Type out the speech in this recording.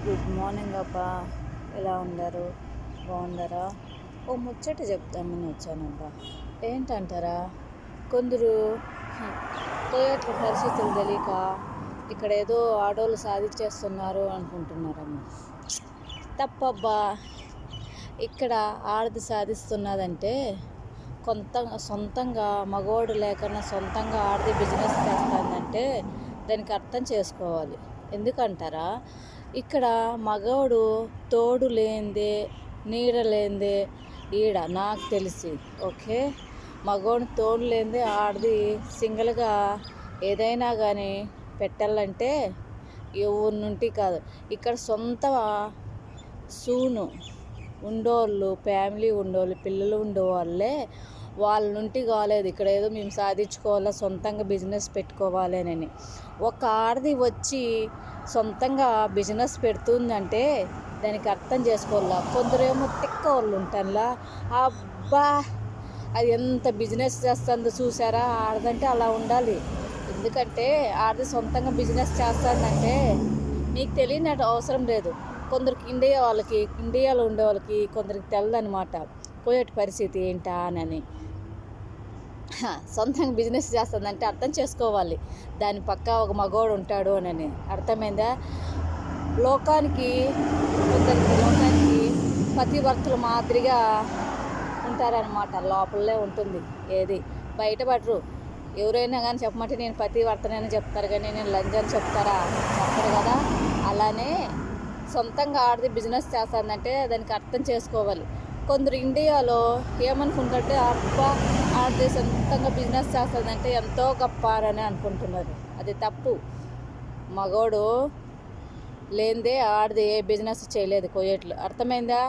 Good morning అబ్బా. ఎలా ఉన్నారు? బాగున్నారా? ఓ ముచ్చట చెప్తామని వచ్చానబ్బా. ఏంటంటారా, కొందరు కోయట్ల పరిస్థితులు తెలియక ఇక్కడ ఏదో ఆడోళ్ళు సాధించేస్తున్నారు అనుకుంటున్నారమ్మా. తప్పబ్బా. ఇక్కడ ఆడది సాధిస్తున్నదంటే సొంతంగా మగవాడు లేకుండా సొంతంగా ఆడది బిజినెస్ చేస్తుందంటే దానికి అర్థం చేసుకోవాలి. ఎందుకంటారా, ఇక్కడ మగవాడు తోడు లేనిదే నీడ లేనిదే ఈడ నాకు తెలిసి ఓకే. మగవాడిని తోడు లేనిదే ఆడది సింగిల్గా ఏదైనా కానీ పెట్టాలంటే ఎవరి నుండి కాదు. ఇక్కడ సొంత సూను ఉండోళ్ళు, ఫ్యామిలీ ఉండోళ్ళు, పిల్లలు ఉండేవాళ్ళే వాళ్ళ నుండి కాలేదు. ఇక్కడ ఏదో మేము సాధించుకోవాలా, సొంతంగా బిజినెస్ పెట్టుకోవాలి అని. ఒక ఆడది వచ్చి సొంతంగా బిజినెస్ పెడుతుందంటే దానికి అర్థం చేసుకోవాలా. కొందరేమో తిక్క వాళ్ళు ఉంటారులా, అబ్బా అది ఎంత బిజినెస్ చేస్తుందో చూసారా, ఆడదంటే అలా ఉండాలి. ఎందుకంటే ఆడది సొంతంగా బిజినెస్ చేస్తుందంటే మీకు తెలియనట్టు అవసరం లేదు. కొందరికి ఇండియాలో ఉండే వాళ్ళకి కొందరికి తెలదనమాట కోయట్ పరిస్థితి ఏంటా అని. సొంతంగా బిజినెస్ చేస్తుందంటే అర్థం చేసుకోవాలి, దాని పక్క ఒక మగవాడు ఉంటాడు అని. అర్థమైందా? లోకానికి పతివర్తులు మాదిరిగా ఉంటారనమాట. లోపలే ఉంటుంది, ఏది బయటపడరు. ఎవరైనా కానీ చెప్పమంటే నేను పతివర్తనని చెప్తారు, కానీ నేను లంజని చెప్తారా? చెప్పరు కదా. అలానే సొంతంగా ఆడది బిజినెస్ చేస్తుందంటే దానికి అర్థం చేసుకోవాలి. కొందరు ఇండియాలో ఏమనుకుంటుంటే అబ్బా ఆడది సొంతంగా బిజినెస్ చేస్తుందంటే ఎంతో గొప్పని అనుకుంటున్నారు. అది తప్పు. మగోడు లేనిదే ఆడది ఏ బిజినెస్ చేయలేదు కోయట్లు. అర్థమైందా?